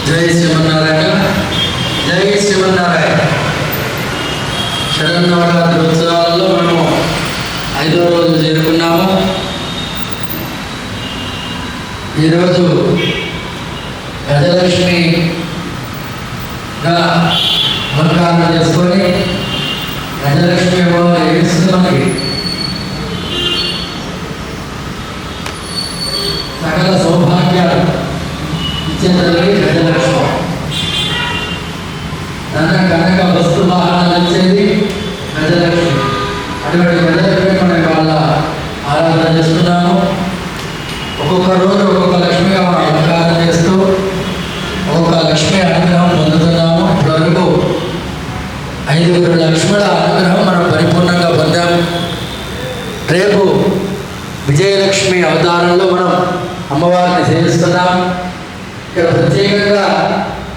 జై శ్రీమన్నారాయణ. జై శ్రీమన్నారాయణ. శరన్నవరాత్రి ఉత్సవాలలో మనము 5వ రోజు చేరుకున్నాము. ఈరోజు గజలక్ష్మిగా అలంకరణ చేసుకొని గజలక్ష్మి మనకి సకల సౌభాగ్యాలు ఇచ్చేది గజలక్ష్మి. ధన కనక వస్తు వాహనాలు ఇచ్చేది గజలక్ష్మి. అటువంటి గజలక్ష్మి మనం వాళ్ళ ఆరాధన చేస్తున్నాము. ఒక్కొక్క రోజు ఒక్కొక్క లక్ష్మిగా మనం అలంకారం చేస్తూ ఒక్కొక్క లక్ష్మి అనుగ్రహం పొందుతున్నాము. ఇప్పటివరకు 5 లక్ష్ముల అనుగ్రహం మనం పరిపూర్ణంగా పొందాము. రేపు విజయలక్ష్మి అవతారంలో మనం అమ్మవారిని సేవిస్తున్నాం. ఇక్కడ ప్రత్యేకంగా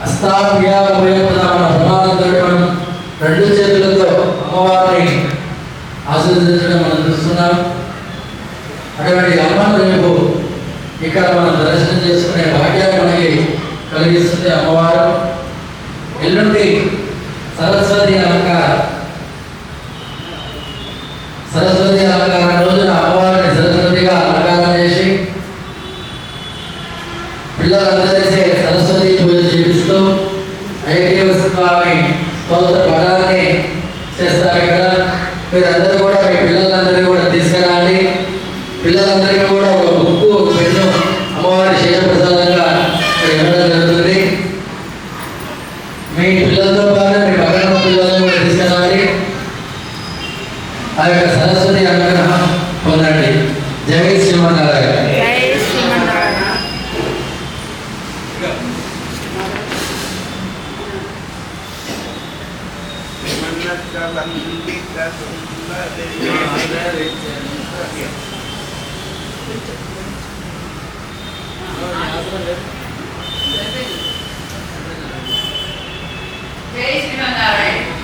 అష్టాభ్యాపయోగ మన ప్రమాణంతో మనం 2 చేతులతో అమ్మవారిని ఆశీర్వదించడం మనం చూస్తున్నాం. అటువంటి అమ్మను రేపు ఇక్కడ మనం దర్శనం చేసుకునే భాగ్యాన్ని మనకి కలిగిస్తుంది అమ్మవారు. ఎల్లుండి సరస్వతి అలంకారం. సరస్వతి అలంకారం రోజున అమ్మవారిని సరస్వతిగా అలంకారం చేసి పిల్లలందరికీ సరస్వతి పూజ చేపిస్తూ ఐక్య స్వామి స్తోత్ర పఠాన్ని చేస్తారు. ఇక్కడ మీరందరూ కూడా మీ పిల్లలందరినీ కూడా తీసుకురావాలి. పిల్లలందరికీ కూడా ఒక బుక్కు, ఒక పెన్ను అమ్మవారి శేషప్రసాదంగా ఇవ్వడం జరుగుతుంది. మీ పిల్లలతో పాటు మీ పక్కన పిల్లలను కూడా తీసుకురావాలి. ఆ యొక్క సరస్వతి అనుగ్రహం పొందండి. జై శ్రీమన్నారాయణ. జై శ్రీమన్నారాయణ.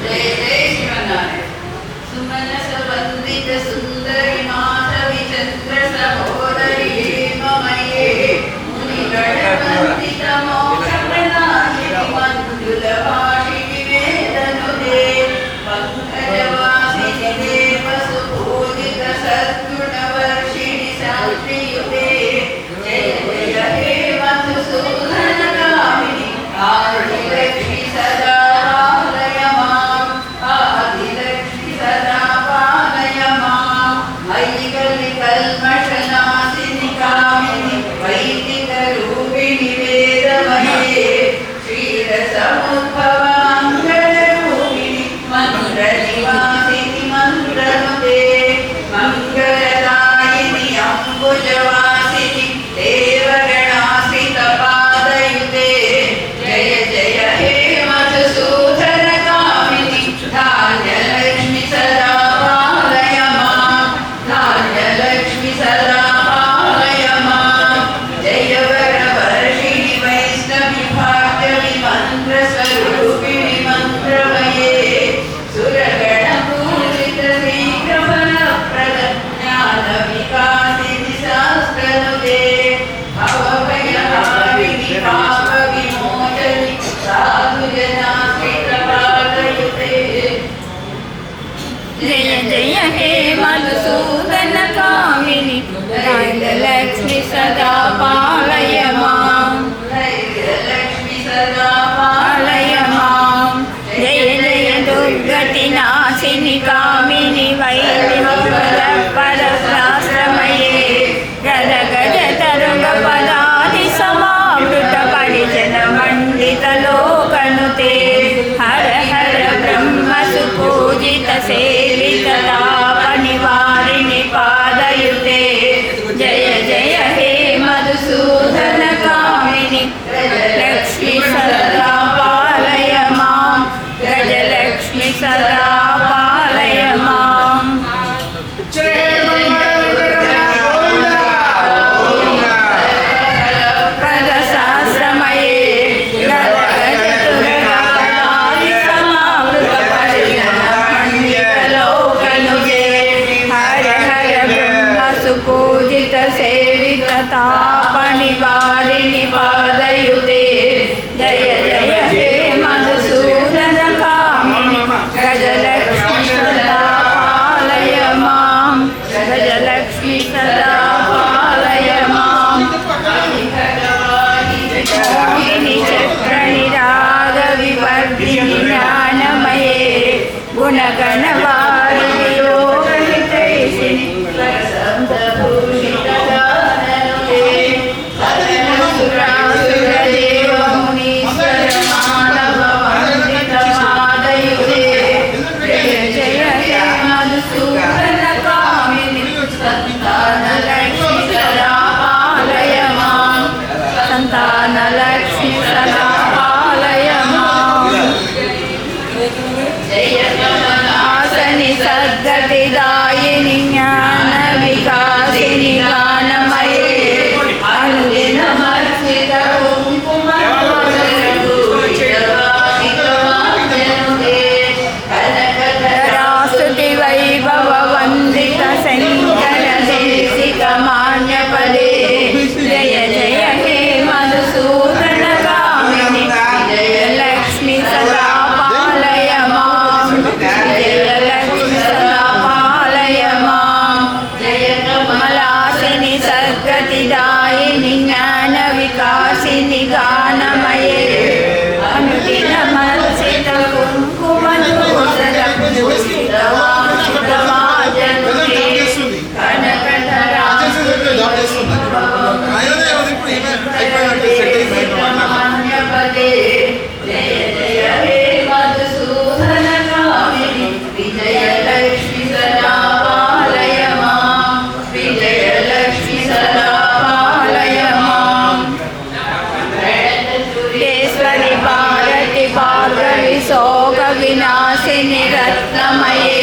జై జై శ్రీమన్నారాయణ. సుమనస వందిత సుందరి మాధవి చంద్ర సహోదరి మమయే ముని గణవందిత మోక్ష ప్రణాయిని మంజుల భాషిని వేదనుదే పంకజవాసిని దేవ సుపూజిత సద్గుణ వర్షిణి శాంతియుతే జయ జయ హే మధుసూదన కామిని ఆదిలక్ష్మి సదా పాలయ మాం. ఆదిలక్ష్మి సదా పాలయ మాం. వైకల్య కల్మషనాశిని కామిని వైదిక రూపిణి వేదమయే క్షీరసముద్భవ మంగళ రూపిణి మంత్ర నివాసిని మంత్రనుతే మంగళదాయిని అంబుజవాసిని దేవగణాశ్రిత పాదయుతే జయ జయ హే మధుసూదన కామిని ధాన్యలక్ష్మి సదా పాలయ మాం. ధాన్యలక్ష్మి సదా పాలయ మాం. జయ వర వర్షిణి వైష్ణవి భాగ్యవి మంత్ర స్వరూపిణి गणवारिधि योगहितैषिणि वरसप्तभूषितदाननुते सकलसुरासुरदेवमुनीश्वर माधववन्दितमादयुते जय जय हे मधुसूदनकामिनि संतानलक्ष्मी सदा पालय मां संतानलक्ष्मी सदा पालय मां जय कमलासनि सद्गतिदायिनि ज्ञानविकासिनि गानमये अनुदिनमर्चितकुङ्कुमपूजितवासितवासितवासितनुते कनकधरास्तुति वैभववन्दित शङ्करदेशिकमान्यपदे जय जय हे मधुसूदनकामिनि विजयलक्ष्मी सदा पालय मां विजयलक्ष्मी सदा पालय मां जय कमलासिनि सद्गतिदायिनि ज्ञानविकासिनि गानमये अनुदिनमर्चितकुङ्कुमपूजितवासितवासितवासितनुते कनकधरास्तुति जय जय हे मधुसूदनकामिनि विजयलक्ष्मी सदा पालय मां विजयलक्ष्मी सदा पालय मां प्रणतसुरेश्वरि भारति भार्गवि शोकविनाशिनि रत्नमये